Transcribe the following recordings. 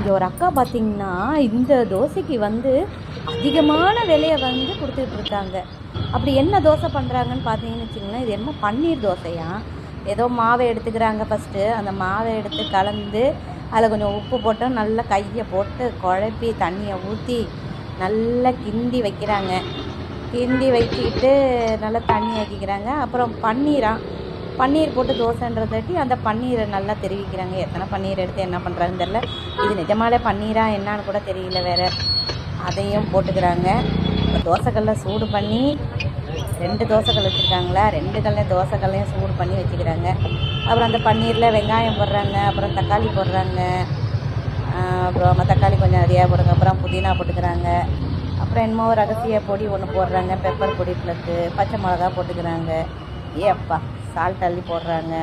இங்கே ஒரு அக்கா பார்த்திங்கன்னா இந்த தோசைக்கு வந்து அதிகமான விலையை வந்து கொடுத்துட்ருக்காங்க. அப்படி என்ன தோசை பண்ணுறாங்கன்னு பார்த்தீங்கன்னு வச்சிங்களேன், இது என்ன பன்னீர் தோசையா? ஏதோ மாவை எடுத்துக்கிறாங்க. ஃபஸ்ட்டு அந்த மாவை எடுத்து கலந்து அதில் கொஞ்சம் உப்பு போட்டு நல்லா கையை போட்டு குழப்பி தண்ணியை ஊற்றி நல்லா கிண்டி வைக்கிறாங்க. கிண்டி வச்சுக்கிட்டு நல்லா தண்ணி ஆக்கிக்கிறாங்க. அப்புறம் பன்னீர் போட்டு தோசைன்றதாட்டி அந்த பன்னீரை நல்லா தெரிவிக்கிறாங்க. எத்தனை பன்னீர் எடுத்து என்ன பண்ணுறாங்கன்னு தெரில. இது நிஜமாலே பன்னீரா என்னான்னு கூட தெரியல வேறு. அதையும் போட்டுக்கிறாங்க. இப்போ தோசைக்கல்லை சூடு பண்ணி 2 தோசைக்கல் வச்சுருக்காங்களா, 2 தோசைக்கல்லையும் சூடு பண்ணி வச்சுக்கிறாங்க. அப்புறம் அந்த பன்னீரில் வெங்காயம் போடுறாங்க, அப்புறம் தக்காளி போடுறாங்க, அப்புறம் தக்காளி கொஞ்சம் நிறையா போடுங்க, அப்புறம் புதினா போட்டுக்கிறாங்க. அப்புறம் என்னமோ ரகசிய பொடி ஒன்று போடுறாங்க, பெப்பர் பொடி ப்ளஸ்ஸு பச்சை மிளகா போட்டுக்கிறாங்க. அப்பா சால்ட் அள்ளி போடுறாங்க.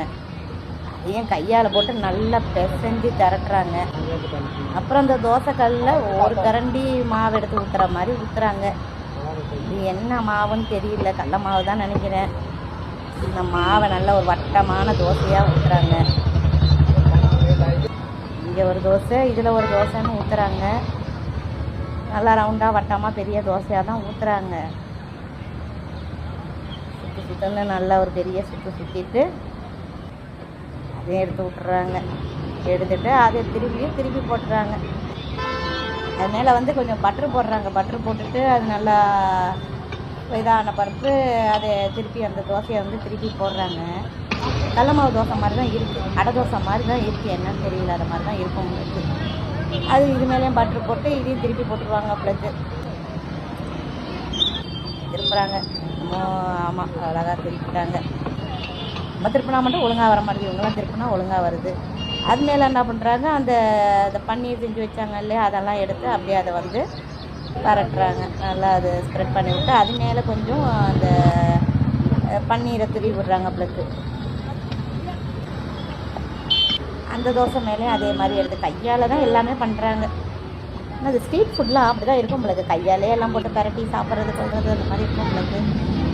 அதையும் கையால் போட்டு நல்லா பிசைஞ்சு திரட்டுறாங்க. அப்புறம் அந்த தோசைக்கல்லில் ஒரு கரண்டி மாவு எடுத்து ஊற்றுற மாதிரி ஊற்றுறாங்க. இது என்ன மாவுன்னு தெரியல, கடல மாவு தான் நினைக்கிறேன். இந்த மாவை நல்லா ஒரு வட்டமான தோசையாக ஊற்றுறாங்க. இங்கே ஒரு தோசை, இதில் ஒரு தோசைன்னு ஊற்றுறாங்க. நல்லா ரவுண்டாக வட்டமாக பெரிய தோசையாக தான் ஊற்றுறாங்க. சுற்றுன்னு நல்லா ஒரு பெரிய சுற்றிட்டு அதையும் எடுத்து விட்டுறாங்க. எடுத்துட்டு அதை திருப்பி போட்டுறாங்க. அது மேலே வந்து கொஞ்சம் பட்ரு போடுறாங்க. பட்ரு போட்டுட்டு அது நல்லா இதான பருப்பு அதை திருப்பி அந்த தோசையை வந்து திருப்பி போடுறாங்க. கடல மாவு தோசை மாதிரி தான் இருக்குது, அடை தோசை மாதிரி தான் இருக்குது. என்னன்னு தெரியல, அது மாதிரி தான் இருக்கும் உங்களுக்கு. அது இது மேலேயும் பட்ரு போட்டு இதையும் திருப்பி போட்டுருவாங்க. ப்ளஸ்ஸு திருப்புறாங்க. ஆமாம், அழகாக திருப்பிட்டாங்க. நம்ம திருப்பினா மட்டும் ஒழுங்காக வர மாட்டேங்குது, இவங்கெல்லாம் திருப்பினா ஒழுங்காக வருது. அது மேலே என்ன பண்ணுறாங்க, அந்த பன்னீர் செஞ்சு வச்சாங்க இல்லையா, அதெல்லாம் எடுத்து அப்படியே அதை வந்து பரட்டுறாங்க. நல்லா அது ஸ்ப்ரெட் பண்ணி விட்டு அது மேலே கொஞ்சம் அந்த பன்னீரை துருவி விடுறாங்க. ப்ளஸ்ஸு அந்த தோசை மேலேயும் அதே மாதிரி எடுத்து கையால் தான் எல்லாமே பண்ணுறாங்க. ஆனால் அது ஸ்ட்ரீட் ஃபுட்லாம் அப்படி தான் இருக்கும் உங்களுக்கு. கையாலே எல்லாம் போட்டு பரட்டி சாப்பிட்றது கொள்வது அந்த மாதிரி இருக்கும் உங்களுக்கு.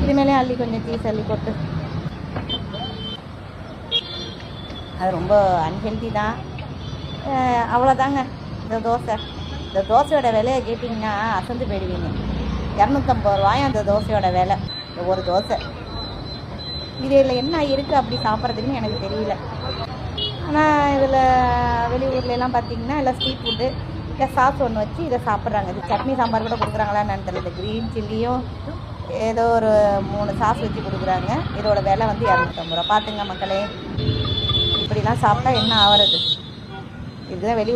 இதுமேலே அள்ளி கொஞ்சம் சீஸ் அள்ளி போட்டு அது ரொம்ப அன்ஹெல்தி தான். அவ்வளோதாங்க இந்த தோசை. இந்த தோசையோட விலையை கேட்டிங்கன்னா அசந்து போயிடுவீங்க. 250 ரூபாயும் அந்த தோசையோட விலை, ஒரு தோசை. இதில் என்ன இருக்குது அப்படி சாப்பிட்றதுக்குன்னு எனக்கு தெரியல. ஆனால் இதில் வெளியூர்லாம் பார்த்திங்கன்னா எல்லாம் ஸ்ட்ரீட் ஃபுட்டு இல்லை சாஸ் ஒன்று வச்சு இதை சாப்பிட்றாங்க. இது சட்னி சாம்பார் கூட கொடுக்குறாங்களா என்னன்னு தெரியல. க்ரீன் சில்லியும் ஏதோ ஒரு 3 சாஸ் வச்சு கொடுக்குறாங்க. இதோட விலை வந்து 250 ரூபா. பார்த்துங்க மக்களே, இப்படிலாம் சாப்பிட்டா என்ன ஆகிறது? இதுதான் வெளியூர்.